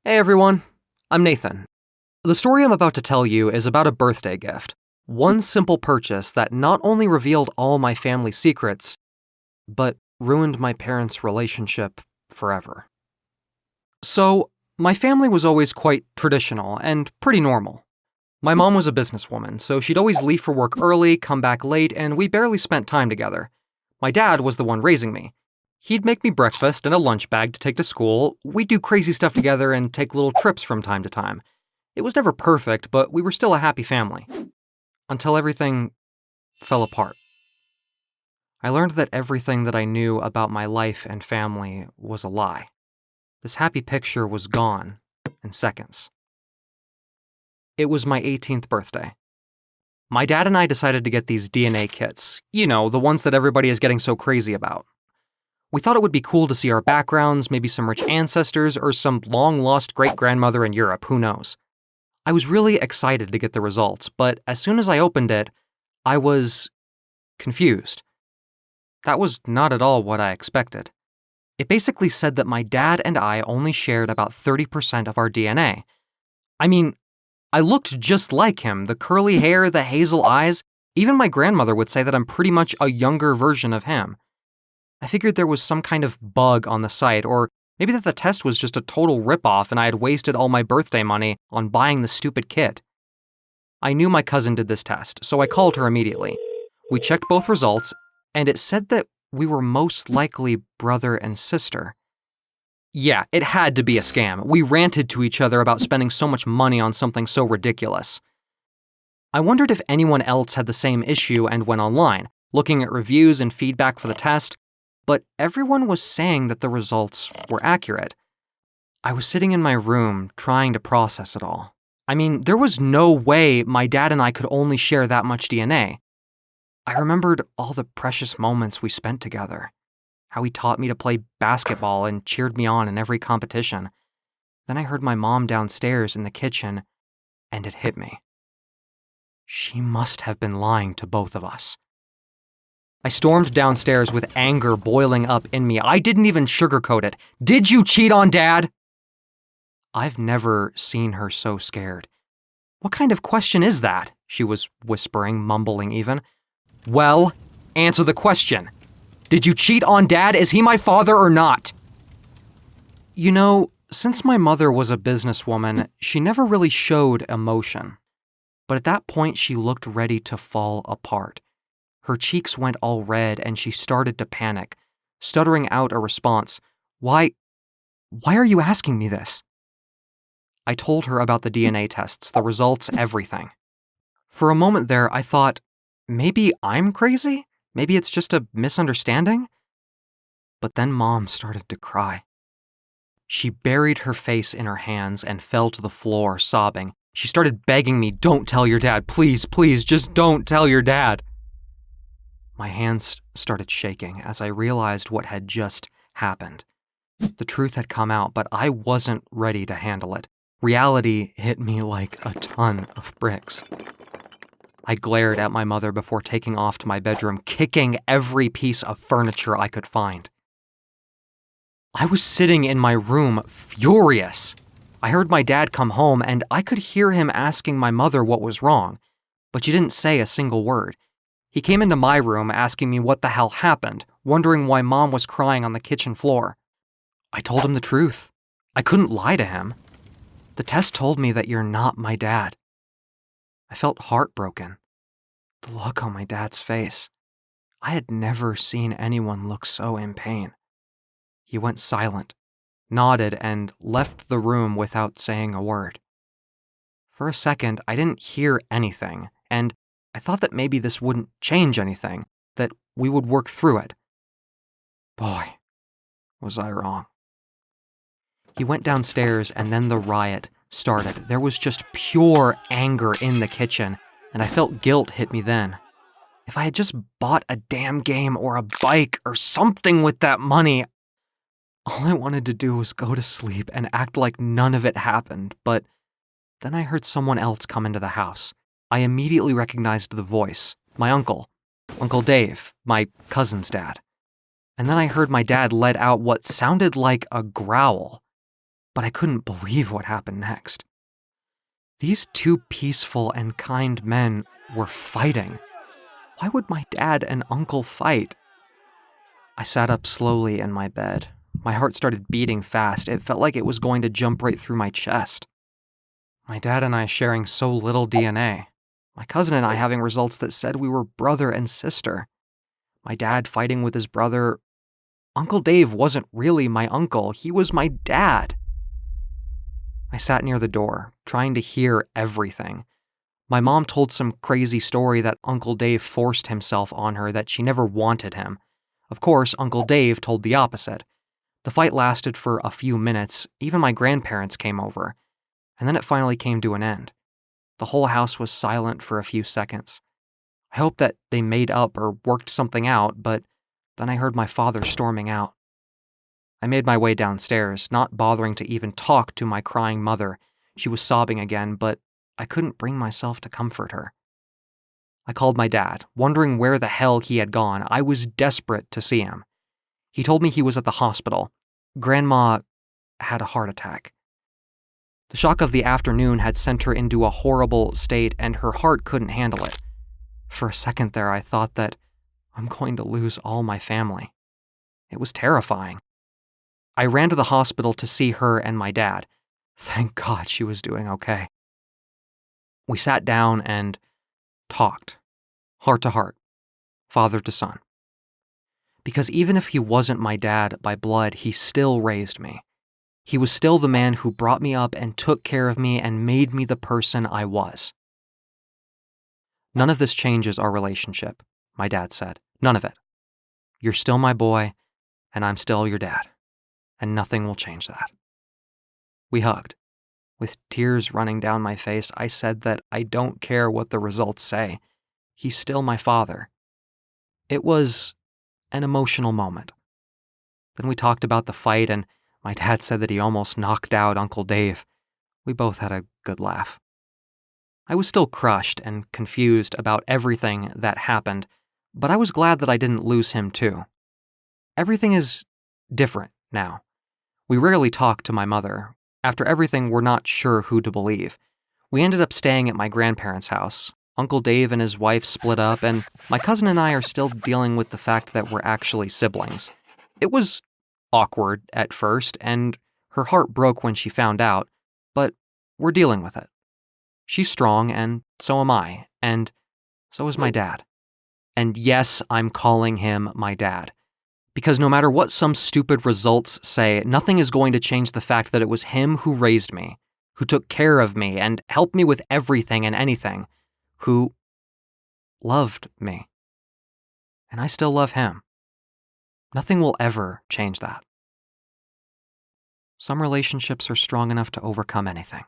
Hey everyone, I'm Nathan. The story I'm about to tell you is about a birthday gift. One simple purchase that not only revealed all my family secrets, but ruined my parents' relationship forever. So, my family was always quite traditional and pretty normal. My mom was a businesswoman, so she'd always leave for work early, come back late, and we barely spent time together. My dad was the one raising me. He'd make me breakfast and a lunch bag to take to school. We'd do crazy stuff together and take little trips from time to time. It was never perfect, but we were still a happy family. Until everything fell apart. I learned that everything that I knew about my life and family was a lie. This happy picture was gone in seconds. It was my 18th birthday. My dad and I decided to get these DNA kits. You know, the ones that everybody is getting so crazy about. We thought it would be cool to see our backgrounds, maybe some rich ancestors, or some long-lost great-grandmother in Europe, who knows. I was really excited to get the results, but as soon as I opened it, I was confused. That was not at all what I expected. It basically said that my dad and I only shared about 30% of our DNA. I mean, I looked just like him, the curly hair, the hazel eyes. Even my grandmother would say that I'm pretty much a younger version of him. I figured there was some kind of bug on the site, or maybe that the test was just a total ripoff and I had wasted all my birthday money on buying the stupid kit. I knew my cousin did this test, so I called her immediately. We checked both results, and it said that we were most likely brother and sister. Yeah, it had to be a scam. We ranted to each other about spending so much money on something so ridiculous. I wondered if anyone else had the same issue and went online, looking at reviews and feedback for the test, but everyone was saying that the results were accurate. I was sitting in my room trying to process it all. I mean, there was no way my dad and I could only share that much DNA. I remembered all the precious moments we spent together, how he taught me to play basketball and cheered me on in every competition. Then I heard my mom downstairs in the kitchen, and it hit me. She must have been lying to both of us. I stormed downstairs with anger boiling up in me. I didn't even sugarcoat it. Did you cheat on Dad? I've never seen her so scared. What kind of question is that? She was whispering, mumbling even. Well, answer the question. Did you cheat on Dad? Is he my father or not? You know, since my mother was a businesswoman, she never really showed emotion. But at that point, she looked ready to fall apart. Her cheeks went all red and she started to panic, stuttering out a response. Why are you asking me this? I told her about the DNA tests, the results, everything. For a moment there, I thought, maybe I'm crazy? Maybe it's just a misunderstanding? But then Mom started to cry. She buried her face in her hands and fell to the floor, sobbing. She started begging me, don't tell your dad, please, please, just don't tell your dad. My hands started shaking as I realized what had just happened. The truth had come out, but I wasn't ready to handle it. Reality hit me like a ton of bricks. I glared at my mother before taking off to my bedroom, kicking every piece of furniture I could find. I was sitting in my room, furious. I heard my dad come home, and I could hear him asking my mother what was wrong, but she didn't say a single word. He came into my room asking me what the hell happened, wondering why Mom was crying on the kitchen floor. I told him the truth. I couldn't lie to him. The test told me that you're not my dad. I felt heartbroken. The look on my dad's face. I had never seen anyone look so in pain. He went silent, nodded, and left the room without saying a word. For a second, I didn't hear anything, and I thought that maybe this wouldn't change anything, that we would work through it. Boy, was I wrong. He went downstairs and then the riot started. There was just pure anger in the kitchen, and I felt guilt hit me then. If I had just bought a damn game or a bike or something with that money, all I wanted to do was go to sleep and act like none of it happened, but then I heard someone else come into the house. I immediately recognized the voice, my uncle, Uncle Dave, my cousin's dad. And then I heard my dad let out what sounded like a growl. but I couldn't believe what happened next. These two peaceful and kind men were fighting. Why would my dad and uncle fight? I sat up slowly in my bed. My heart started beating fast. It felt like it was going to jump right through my chest. My dad and I sharing so little DNA. My cousin and I having results that said we were brother and sister. My dad fighting with his brother. Uncle Dave wasn't really my uncle. He was my dad. I sat near the door, trying to hear everything. My mom told some crazy story that Uncle Dave forced himself on her, that she never wanted him. Of course, Uncle Dave told the opposite. The fight lasted for a few minutes. Even my grandparents came over. And then it finally came to an end. The whole house was silent for a few seconds. I hoped that they made up or worked something out, but then I heard my father storming out. I made my way downstairs, not bothering to even talk to my crying mother. She was sobbing again, but I couldn't bring myself to comfort her. I called my dad, wondering where the hell he had gone. I was desperate to see him. He told me he was at the hospital. Grandma had a heart attack. The shock of the afternoon had sent her into a horrible state, and her heart couldn't handle it. For a second there, I thought that I'm going to lose all my family. It was terrifying. I ran to the hospital to see her and my dad. Thank God she was doing okay. We sat down and talked, heart to heart, father to son. Because even if he wasn't my dad by blood, he still raised me. He was still the man who brought me up and took care of me and made me the person I was. None of this changes our relationship, my dad said. None of it. You're still my boy, and I'm still your dad. And nothing will change that. We hugged. With tears running down my face, I said that I don't care what the results say. He's still my father. It was an emotional moment. Then we talked about the fight, and my dad said that he almost knocked out Uncle Dave. We both had a good laugh. I was still crushed and confused about everything that happened, but I was glad that I didn't lose him too. Everything is different now. We rarely talk to my mother. After everything, we're not sure who to believe. We ended up staying at my grandparents' house. Uncle Dave and his wife split up, and my cousin and I are still dealing with the fact that we're actually siblings. It was awkward at first, and her heart broke when she found out, but we're dealing with it. She's strong, and so am I, and so is my dad. And yes, I'm calling him my dad. Because no matter what some stupid results say, nothing is going to change the fact that it was him who raised me, who took care of me and helped me with everything and anything, who loved me. And I still love him. Nothing will ever change that. Some relationships are strong enough to overcome anything.